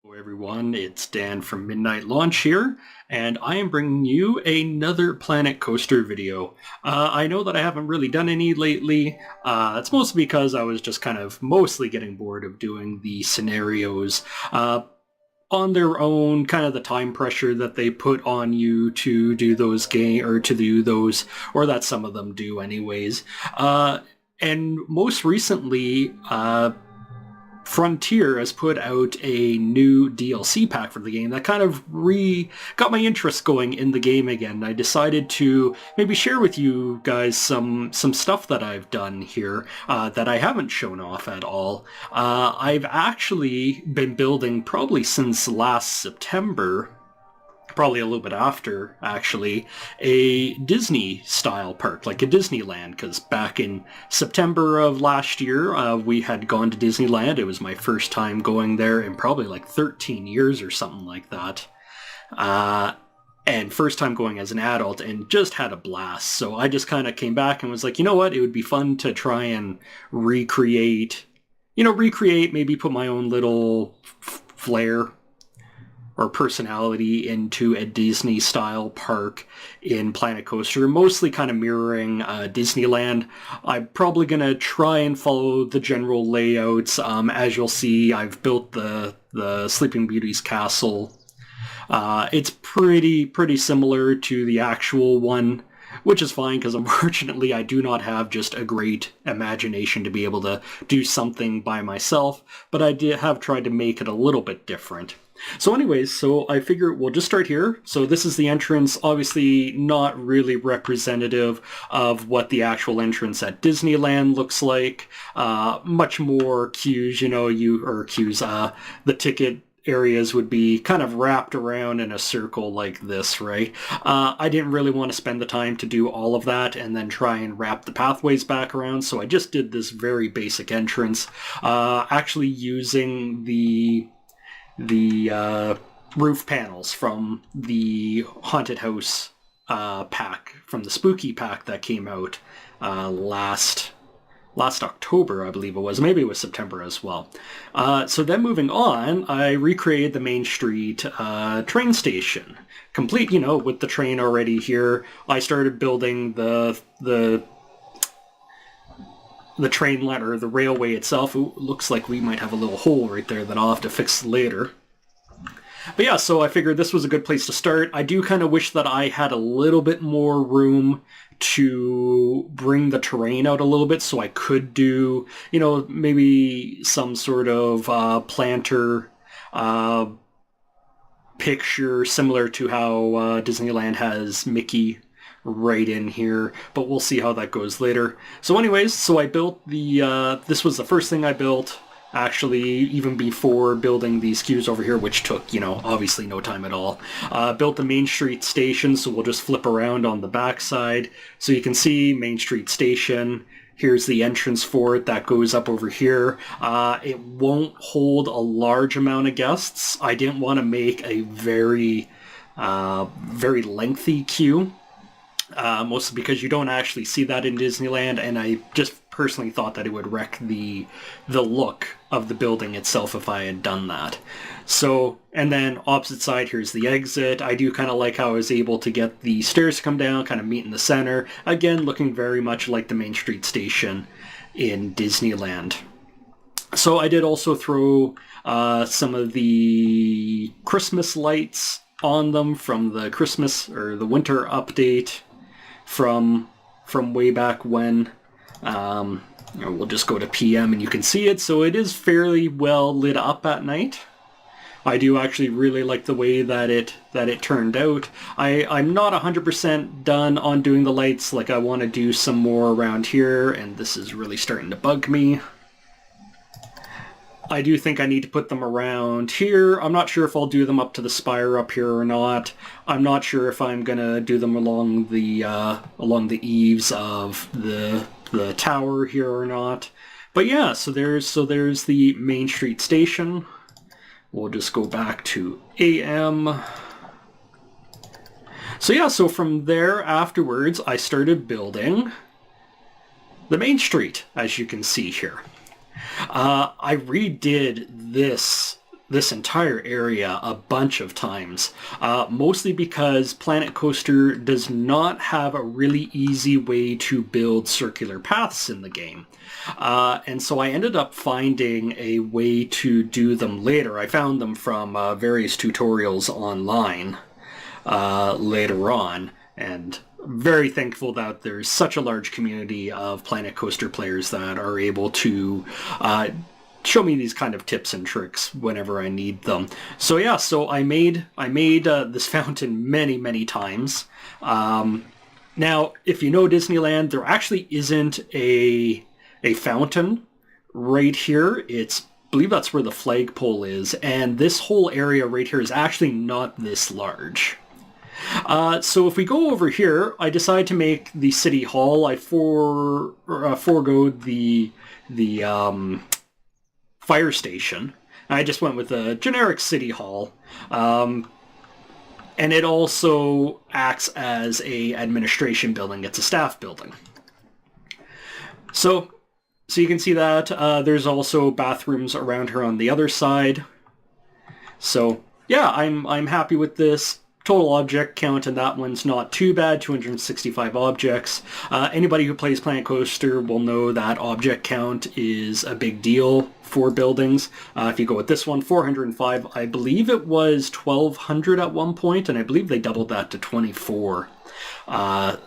Hello everyone, it's Dan from Midnight Launch here, and I am bringing you another Planet Coaster video. I know that I haven't really done any lately. That's mostly because I was just kind of mostly getting bored of doing the scenarios on their own, kind of the time pressure that they put on you to do those or that some of them do anyways. And most recently, Frontier has put out a new DLC pack for the game that kind of got my interest going in the game again. I decided to maybe share with you guys some stuff that I've done here that I haven't shown off at all. I've actually been building probably since last September, probably a little bit after, actually, a Disney-style park, like a Disneyland, because back in September of last year, we had gone to Disneyland. It was my first time going there in probably like 13 years or something like that. And first time going as an adult, and just had a blast. So I just kind of came back and was like, you know what, it would be fun to try and recreate, maybe put my own little flair or personality into a Disney-style park in Planet Coaster, mostly kind of mirroring Disneyland. I'm probably going to try and follow the general layouts. As you'll see, I've built the Sleeping Beauty's castle. It's pretty similar to the actual one, which is fine because unfortunately I do not have just a great imagination to be able to do something by myself, but I have tried to make it a little bit different. So anyways, so I figure we'll just start here. So this is the entrance, obviously not really representative of what the actual entrance at Disneyland looks like. Much more queues, the ticket areas would be kind of wrapped around in a circle like this, right? I didn't really want to spend the time to do all of that and then try and wrap the pathways back around, so I just did this very basic entrance, actually using the roof panels from the Haunted House pack, from the Spooky pack that came out last October, I believe it was. Maybe it was September as well. So then moving on, I recreated the Main Street train station, complete, with the train already here. I started building the train line, or the railway itself. Ooh, looks like we might have a little hole right there that I'll have to fix later. But yeah, so I figured this was a good place to start. I do kind of wish that I had a little bit more room to bring the terrain out a little bit, so I could do, maybe some sort of planter picture similar to how Disneyland has Mickey right in here, but we'll see how that goes later. So anyways, so I built this was the first thing I built, actually, even before building these queues over here, which took, obviously no time at all. Built the Main Street Station, so we'll just flip around on the back side. So you can see Main Street Station. Here's the entrance for it that goes up over here. It won't hold a large amount of guests. I didn't want to make a very lengthy queue. Mostly because you don't actually see that in Disneyland, and I just personally thought that it would wreck the look of the building itself if I had done that. So, and then opposite side, here's the exit. I do kind of like how I was able to get the stairs to come down, kind of meet in the center. Again, looking very much like the Main Street Station in Disneyland. So I did also throw some of the Christmas lights on them from the Christmas or the winter update from way back when. We'll just go to PM and you can see it. So it is fairly well lit up at night. I do actually really like the way that it turned out. I'm not 100% done on doing the lights. Like, I want to do some more around here, and this is really starting to bug me. I do think I need to put them around here. I'm not sure if I'll do them up to the spire up here or not. I'm not sure if I'm gonna do them along the eaves of the tower here or not. But yeah, so there's the Main Street Station. We'll just go back to AM. So yeah, so from there afterwards, I started building the Main Street, as you can see here. I redid this this entire area a bunch of times, mostly because Planet Coaster does not have a really easy way to build circular paths in the game. And so I ended up finding a way to do them later. I found them from various tutorials online later on, and very thankful that there's such a large community of Planet Coaster players that are able to show me these kind of tips and tricks whenever I need them. So yeah, so I made this fountain many times. Now, if you know Disneyland, there actually isn't a fountain right here. I believe that's where the flagpole is, and this whole area right here is actually not this large. So if we go over here, I decide to make the city hall. I forego the fire station. I just went with a generic city hall. And it also acts as a administration building. It's a staff building. So you can see that there's also bathrooms around here on the other side. So yeah, I'm happy with this. Total object count, and that one's not too bad, 265 objects. Anybody who plays Planet Coaster will know that object count is a big deal for buildings. If you go with this one, 405, I believe it was 1,200 at one point, and I believe they doubled that to 24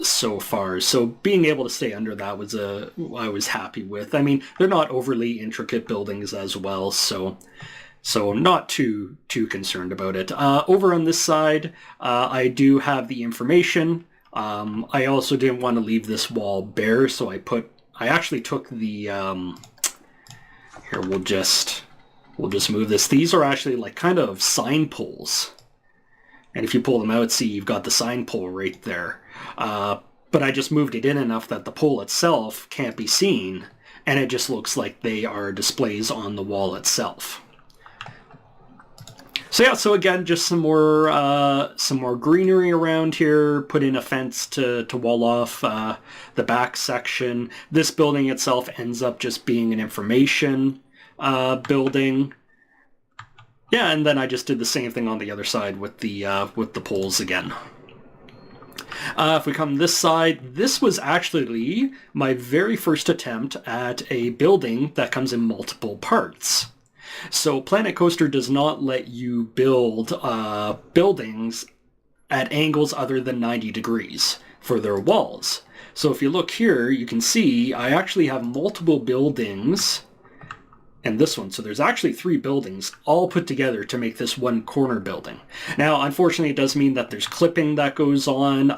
so far. So being able to stay under that I was happy with. I mean, they're not overly intricate buildings as well, so not too concerned about it. Over on this side, I do have the information. I also didn't want to leave this wall bare, so I actually took the here, we'll just move this. These are actually like kind of sign poles. And if you pull them out, see, you've got the sign pole right there. But I just moved it in enough that the pole itself can't be seen, and it just looks like they are displays on the wall itself. So yeah, so again, just some more greenery around here. Put in a fence to wall off the back section. This building itself ends up just being an information building. Yeah, and then I just did the same thing on the other side with the poles again. If we come this side, this was actually my very first attempt at a building that comes in multiple parts. So Planet Coaster does not let you build buildings at angles other than 90 degrees for their walls. So if you look here, you can see I actually have multiple buildings and this one. So there's actually 3 buildings all put together to make this one corner building. Now, unfortunately, it does mean that there's clipping that goes on.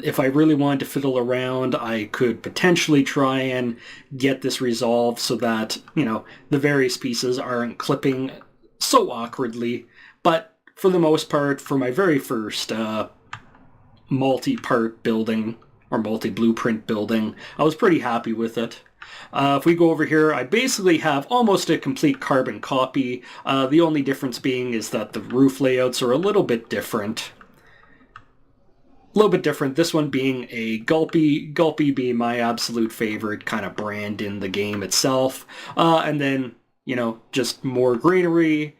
If I really wanted to fiddle around, I could potentially try and get this resolved so that, the various pieces aren't clipping so awkwardly. But for the most part, for my very first multi-part building or multi-blueprint building, I was pretty happy with it. If we go over here, I basically have almost a complete carbon copy. The only difference being is that the roof layouts are a little bit different. This one being a Gulpy being my absolute favorite kind of brand in the game itself. And then, just more greenery.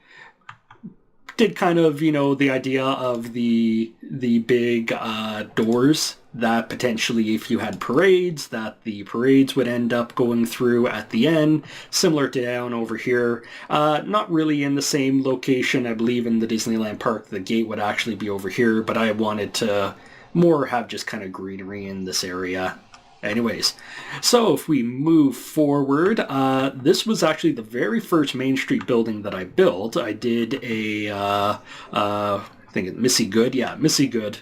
Did kind of, the idea of the big doors that potentially if you had parades, that the parades would end up going through at the end, similar to down over here. Not really in the same location. I believe in the Disneyland park, the gate would actually be over here, but I wanted to more have just kind of greenery in this area. Anyways, so if we move forward, this was actually the very first Main Street building that I built. I did I think it's Missy Good. Yeah, Missy Good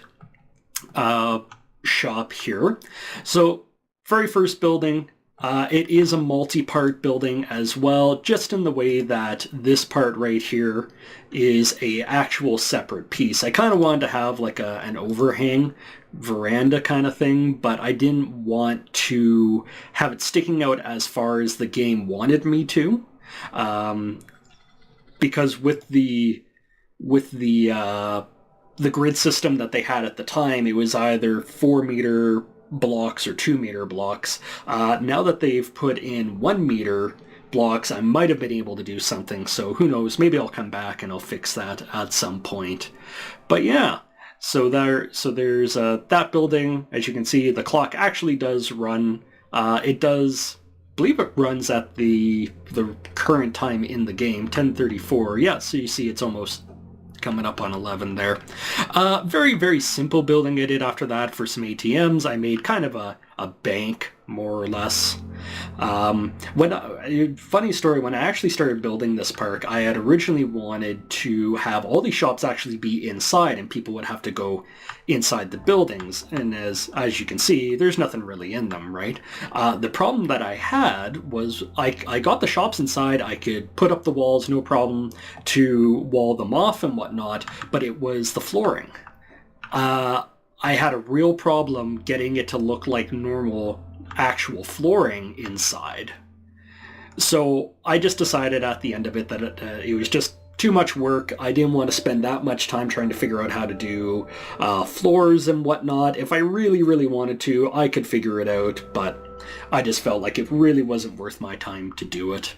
shop here. So very first building, it is a multi-part building as well, just in the way that this part right here is a actual separate piece. I kind of wanted to have like an overhang veranda kind of thing, but I didn't want to have it sticking out as far as the game wanted me to, because with the grid system that they had at the time, it was either 4-meter blocks or 2-meter blocks. Now that they've put in 1-meter blocks, I might have been able to do something. So who knows? Maybe I'll come back and I'll fix that at some point. But yeah, there's that building. As you can see, the clock actually does run. It does, I believe it runs at the current time in the game, 10:34. Yeah, so you see it's almost coming up on 11 there. Very, very simple building I did after that for some ATMs. I made kind of a bank, more or less. Funny story, when I actually started building this park, I had originally wanted to have all these shops actually be inside and people would have to go inside the buildings. And as you can see, there's nothing really in them, right? The problem that I had was I got the shops inside, I could put up the walls, no problem, to wall them off and whatnot, but it was the flooring. I had a real problem getting it to look like normal actual flooring inside. So I just decided at the end of it that it was just too much work. I didn't want to spend that much time trying to figure out how to do floors and whatnot. If I really, really wanted to, I could figure it out, but I just felt like it really wasn't worth my time to do it.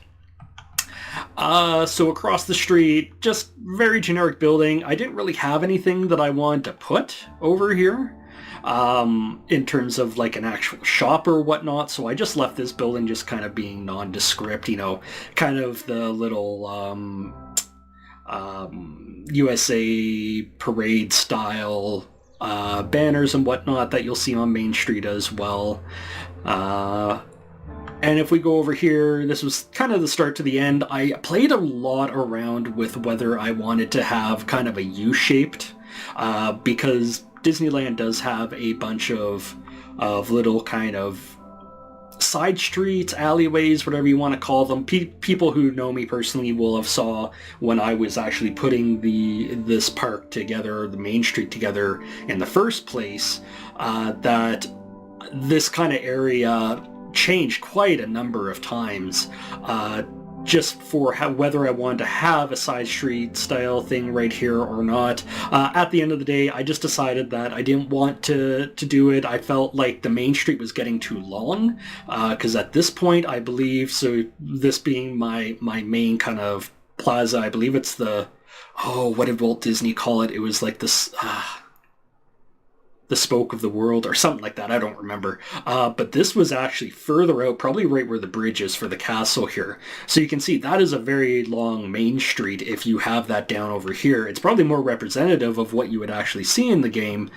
So across the street, just very generic building. I didn't really have anything that I wanted to put over here in terms of like an actual shop or whatnot. So I just left this building just kind of being nondescript, kind of the little USA parade style banners and whatnot that you'll see on Main Street as well. And if we go over here, this was kind of the start to the end. I played a lot around with whether I wanted to have kind of a U-shaped, because Disneyland does have a bunch of little kind of side streets, alleyways, whatever you want to call them. People who know me personally will have saw when I was actually putting this park together, the Main Street together in the first place, that this kind of area changed quite a number of times, just for whether I wanted to have a side street style thing right here or not. At the end of the day, I just decided that I didn't want to do it. I felt like the Main Street was getting too long, because at this point, I believe, so this being my main kind of plaza, I believe it's what did Walt Disney call it? It was like this... the spoke of the world or something like that. I don't remember. But this was actually further out, probably right where the bridge is for the castle here. So you can see that is a very long Main Street if you have that down over here. It's probably more representative of what you would actually see in the game,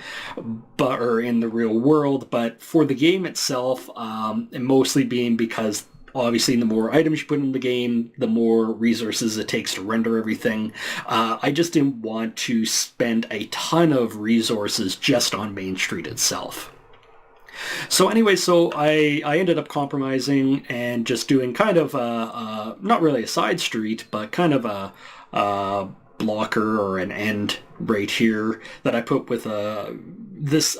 or in the real world. But for the game itself, and mostly being because obviously the more items you put in the game, the more resources it takes to render everything. I just didn't want to spend a ton of resources just on Main Street itself. So anyway, I ended up compromising and just doing kind of not really a side street, but kind of a blocker or an end right here that I put with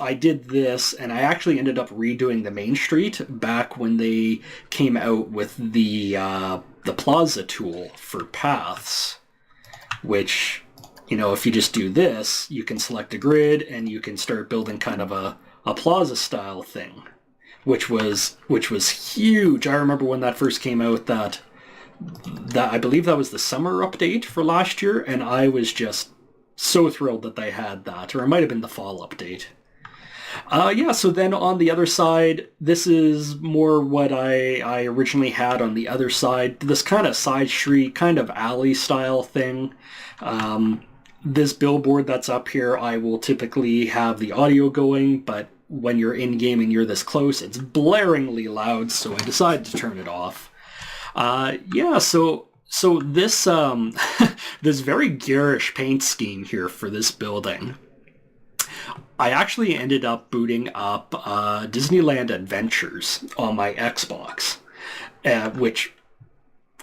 I did this, and I actually ended up redoing the Main Street back when they came out with the Plaza tool for paths, which, if you just do this, you can select a grid and you can start building kind of a Plaza style thing, which was huge. I remember when that first came out, that I believe that was the summer update for last year, and I was just so thrilled that they had that, or it might have been the fall update. So then on the other side, this is more what I originally had on the other side, this kind of side street, kind of alley style thing. This billboard that's up here, I will typically have the audio going, but when you're in-game and you're this close, it's blaringly loud, so I decided to turn it off. So this this very garish paint scheme here for this building, I actually ended up booting up Disneyland Adventures on my Xbox, which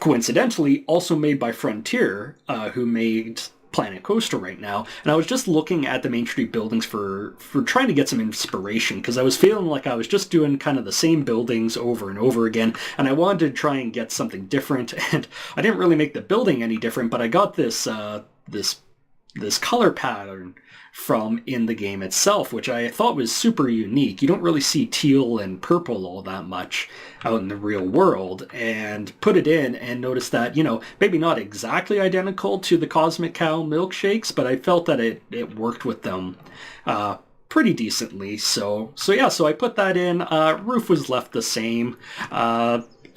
coincidentally also made by Frontier, who made Planet Coaster right now. And I was just looking at the Main Street buildings for trying to get some inspiration, because I was feeling like I was just doing kind of the same buildings over and over again, and I wanted to try and get something different. And I didn't really make the building any different, but I got this this color pattern from in the game itself, which I thought was super unique. You don't really see teal and purple all that much out in the real world, and put it in and noticed that, maybe not exactly identical to the Cosmic Cow milkshakes, but I felt that it worked with them pretty decently. So I put that in. Roof was left the same.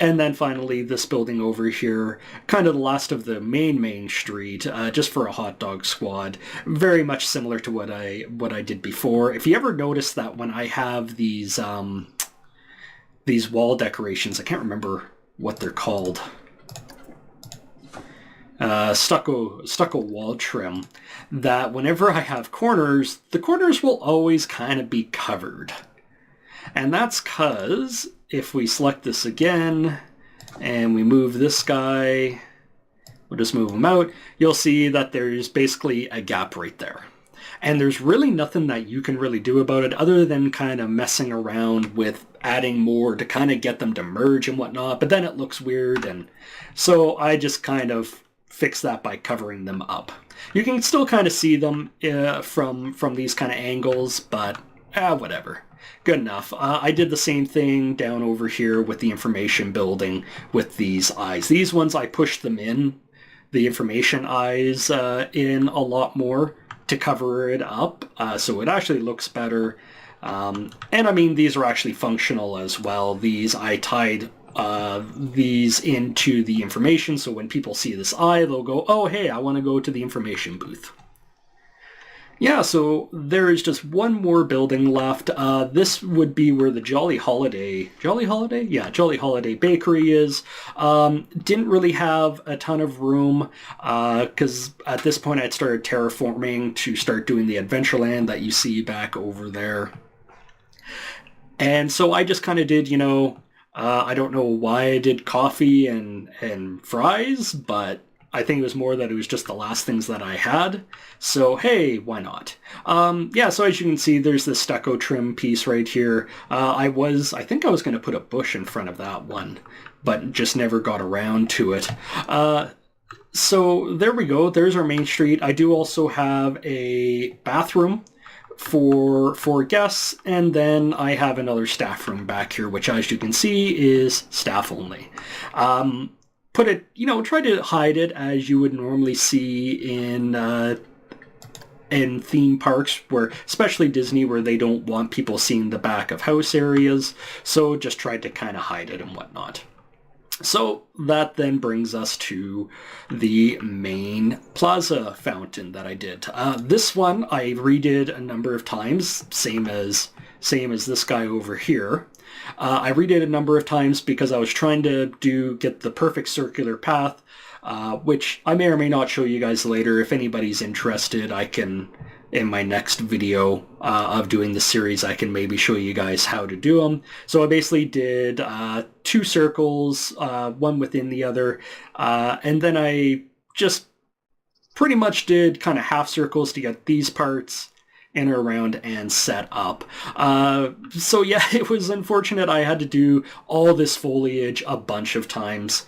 And then finally, this building over here, kind of the last of the main street, just for a hot dog squad. Very much similar to what I did before. If you ever notice that when I have these wall decorations, I can't remember what they're called. Stucco wall trim, that whenever I have corners, the corners will always kind of be covered. And that's because if we select this again and we move this guy, we'll just move him out, you'll see that there's basically a gap right there. And there's really nothing that you can really do about it other than kind of messing around with adding more to kind of get them to merge and whatnot, but then it looks weird, and so I just kind of fix that by covering them up. You can still kind of see them from these kind of angles, but whatever. Good enough. I did the same thing down over here with the information building with these eyes. These ones I pushed them in, the information eyes in a lot more to cover it up, so it actually looks better. And I mean, these are actually functional as well. These I tied these into the information, so when people see this eye, they'll go, oh hey, I want to go to the information booth. Yeah, so there is just one more building left. This would be where the Jolly Holiday Bakery is. Didn't really have a ton of room, because at this point I'd started terraforming to start doing the Adventureland that you see back over there. And so I just kind of did, I don't know why I did coffee and fries, but I think it was more that it was just the last things that I had. So, hey, why not? So as you can see, there's this stucco trim piece right here. I think I was going to put a bush in front of that one, but just never got around to it. So there we go. There's our main street. I do also have a bathroom for guests, and then I have another staff room back here, which as you can see is staff only. Put it, try to hide it as you would normally see in theme parks, where, especially Disney, where they don't want people seeing the back of house areas, so just tried to kind of hide it and whatnot. So that then brings us to the main plaza fountain that I did. This one I redid a number of times, same as this guy over here. I redid a number of times because I was trying to get the perfect circular path, which I may or may not show you guys later. If anybody's interested, I can, in my next video of doing the series, I can maybe show you guys how to do them. So I basically did 2 circles, one within the other, and then I just pretty much did kind of half circles to get these parts in or around and set up. So yeah, it was unfortunate I had to do all this foliage a bunch of times,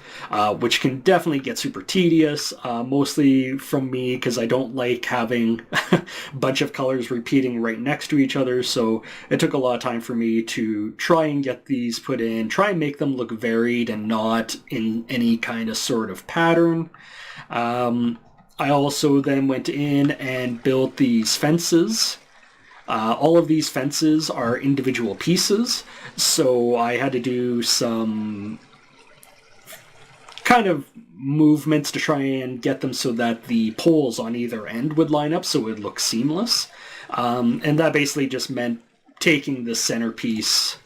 which can definitely get super tedious, mostly from me because I don't like having a bunch of colors repeating right next to each other, so it took a lot of time for me to try and get these put in, try and make them look varied and not in any kind of sort of pattern. I also then went in and built these fences. All of these fences are individual pieces, so I had to do some kind of movements to try and get them so that the poles on either end would line up so it would look seamless. And that basically just meant taking the centerpiece,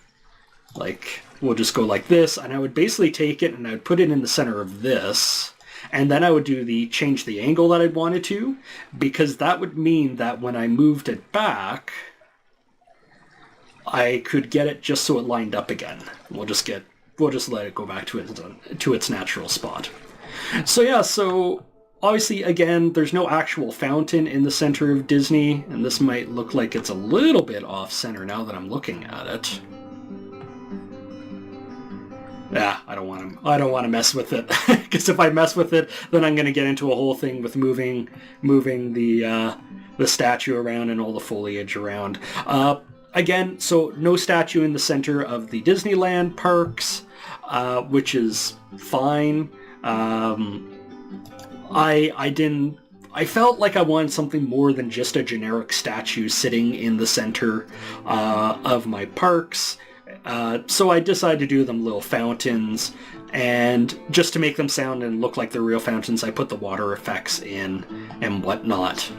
like, we'll just go like this, and I would basically take it and I would put it in the center of this. And then I would change the angle that I wanted to, because that would mean that when I moved it back, I could get it just so it lined up again. We'll just let it go back to its natural spot. So yeah, so obviously again, there's no actual fountain in the center of Disney, and this might look like it's a little bit off center now that I'm looking at it. Yeah, I don't want to. I don't want to mess with it because if I mess with it, then I'm going to get into a whole thing with moving the statue around and all the foliage around. Again, so no statue in the center of the Disneyland parks, which is fine. I didn't. I felt like I wanted something more than just a generic statue sitting in the center of my parks. So I decided to do them little fountains, and just to make them sound and look like they're real fountains, I put the water effects in and whatnot.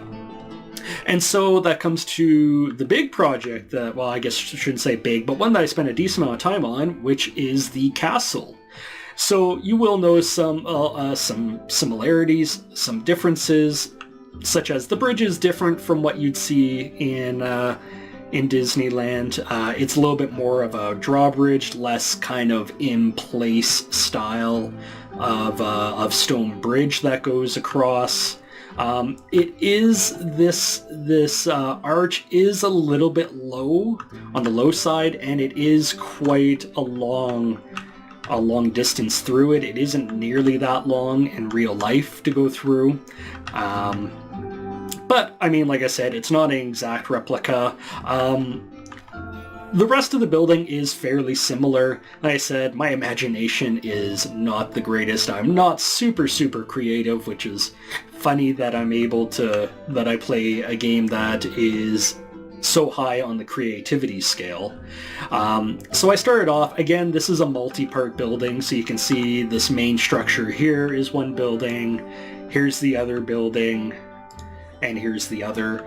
And so that comes to the big project that, well, I guess I shouldn't say big, but one that I spent a decent amount of time on, which is the castle. So you will notice some similarities, some differences, such as the bridge is different from what you'd see in Disneyland. It's a little bit more of a drawbridge, less kind of in-place style of stone bridge that goes across. It is this arch is a little bit low on the low side, and it is quite a long distance through it. It isn't nearly that long in real life to go through. But, I mean, like I said, it's not an exact replica. The rest of the building is fairly similar. Like I said, my imagination is not the greatest. I'm not super creative, which is funny that that I play a game that is so high on the creativity scale. So I started off, again, this is a multi-part building, so you can see this main structure here is one building, here's the other building, and here's the other.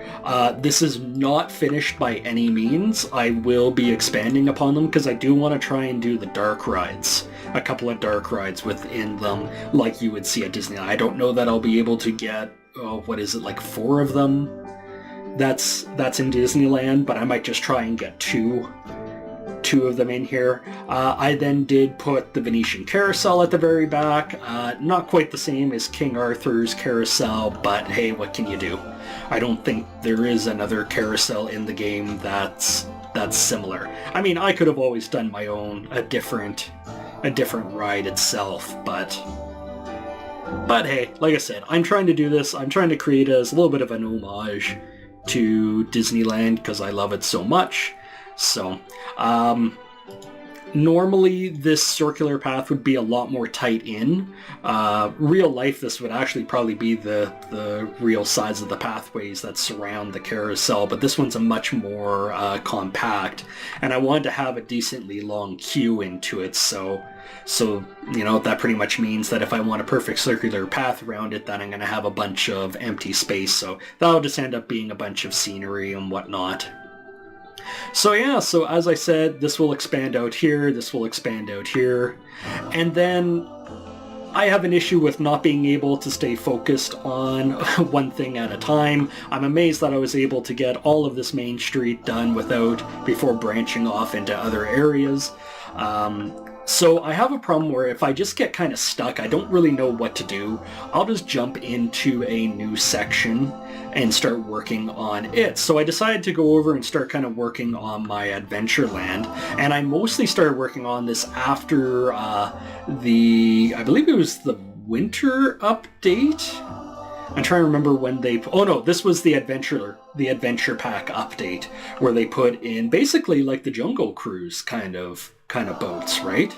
This is not finished by any means. I will be expanding upon them because I do want to try and do the dark rides. A couple of dark rides within them, like you would see at Disneyland. I don't know that I'll be able to get, like 4 of them that's in Disneyland, but I might just try and get two of them in here. I then did put the Venetian carousel at the very back. Not quite the same as King Arthur's carousel, but hey, what can you do? I don't think there is another carousel in the game that's similar. I mean, I could have always done my own, a different ride itself, but hey, like I said, I'm trying to do this. I'm trying to create as a little bit of an homage to Disneyland because I love it so much. So, normally this circular path would be a lot more tight in. Real life, this would actually probably be the real size of the pathways that surround the carousel, but this one's a much more compact, and I wanted to have a decently long queue into it, so that pretty much means that if I want a perfect circular path around it, then I'm going to have a bunch of empty space, so that'll just end up being a bunch of scenery and whatnot. So yeah, so as I said, this will expand out here, this will expand out here, and then I have an issue with not being able to stay focused on one thing at a time. I'm amazed that I was able to get all of this main street done before branching off into other areas. So I have a problem where if I just get kind of stuck, I don't really know what to do. I'll just jump into a new section and start working on it. So I decided to go over and start kind of working on my Adventureland, and I mostly started working on this after I believe it was the winter update. I'm trying to remember when this was the Adventure Pack update, where they put in basically like the Jungle Cruise kind of boats, right?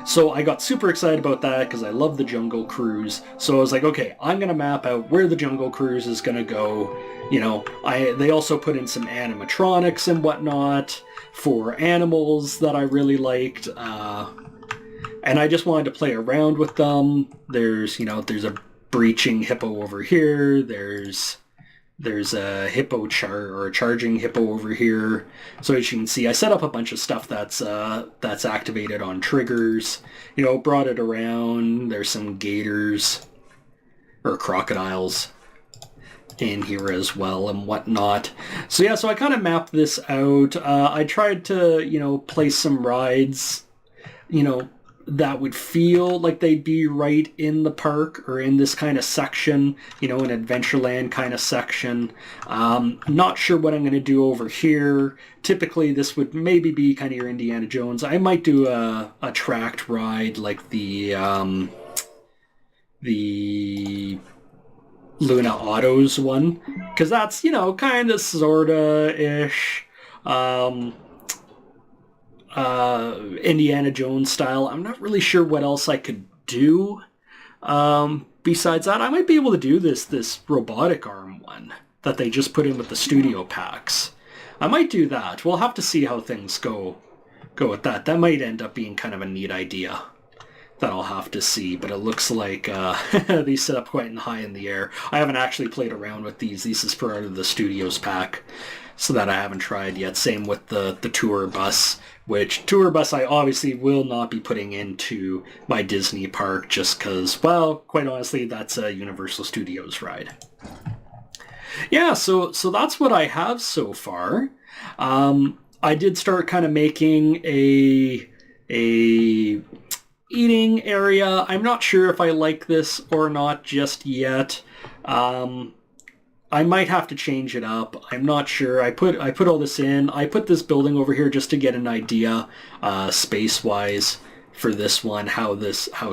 So I got super excited about that because I love the Jungle Cruise. So I was like, okay, I'm going to map out where the Jungle Cruise is going to go. They also put in some animatronics and whatnot for animals that I really liked. And I just wanted to play around with them. There's a breaching hippo over here. There's a hippo a charging hippo over here. So as you can see, I set up a bunch of stuff that's activated on triggers. Brought it around. There's some gators or crocodiles in here as well and whatnot. So yeah, so I kind of mapped this out. I tried to, place some rides, that would feel like they'd be right in the park or in this kind of section, you know, an Adventureland kind of section. Not sure what I'm going to do over here. Typically, this would maybe be kind of your Indiana Jones. I might do a tracked ride like the Luna Autos one, because that's, you know, kind of sorta-ish. Indiana Jones style. I'm not really sure what else I could do. Besides that, I might be able to do this robotic arm one that they just put in with the studio packs. I might do that. We'll have to see how things go with that. That might end up being kind of a neat idea that I'll have to see, but it looks like these set up quite high in the air. I haven't actually played around with these. This is part of the Studios pack, so that I haven't tried yet. Same with the tour bus, which tour bus I obviously will not be putting into my Disney park just because, well, quite honestly, that's a Universal Studios ride. Yeah, so that's what I have so far. I did start kind of making a eating area. I'm not sure if I like this or not just yet. I might have to change it up. I'm not sure. I put all this in. I put this building over here just to get an idea, space-wise, for this one, how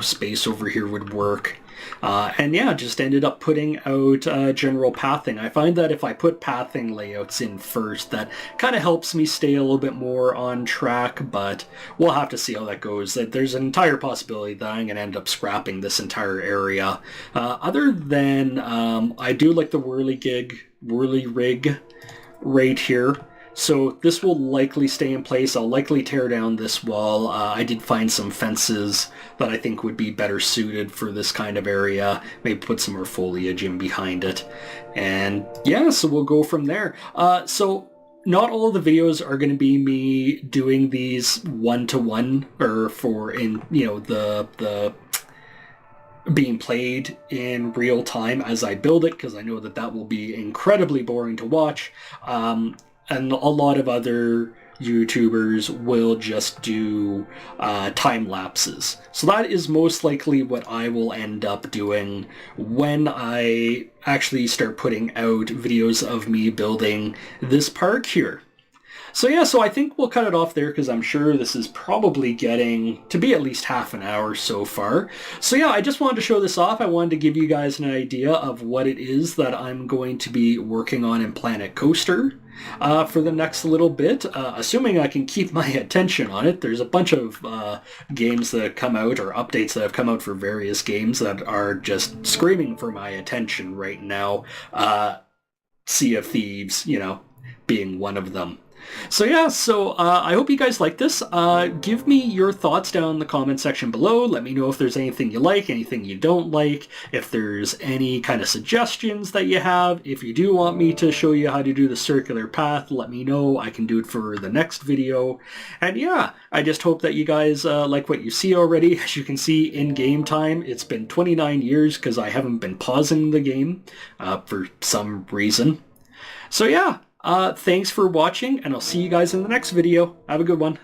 space over here would work. And yeah, just ended up putting out general pathing. I find that if I put pathing layouts in first, that kind of helps me stay a little bit more on track, but we'll have to see how that goes. There's an entire possibility that I'm going to end up scrapping this entire area. Other than, I do like the whirly rig right here. So this will likely stay in place. I'll likely tear down this wall. I did find some fences that I think would be better suited for this kind of area. Maybe put some more foliage in behind it. And yeah, so we'll go from there. So not all of the videos are going to be me doing these one-to-one or the being played in real time as I build it, because I know that will be incredibly boring to watch. And a lot of other YouTubers will just do time lapses. So that is most likely what I will end up doing when I actually start putting out videos of me building this park here. So yeah, so I think we'll cut it off there because I'm sure this is probably getting to be at least half an hour so far. So yeah, I just wanted to show this off. I wanted to give you guys an idea of what it is that I'm going to be working on in Planet Coaster for the next little bit, assuming I can keep my attention on it. There's a bunch of games that have come out, or updates that have come out for various games that are just screaming for my attention right now. Sea of Thieves, being one of them. So yeah, I hope you guys like this. Give me your thoughts down in the comment section below. Let me know if there's anything you like, anything you don't like, if there's any kind of suggestions that you have. If you do want me to show you how to do the circular path, let me know. I can do it for the next video. And yeah, I just hope that you guys like what you see already. As you can see in game time, it's been 29 years because I haven't been pausing the game for some reason. So yeah. Thanks for watching, and I'll see you guys in the next video. Have a good one.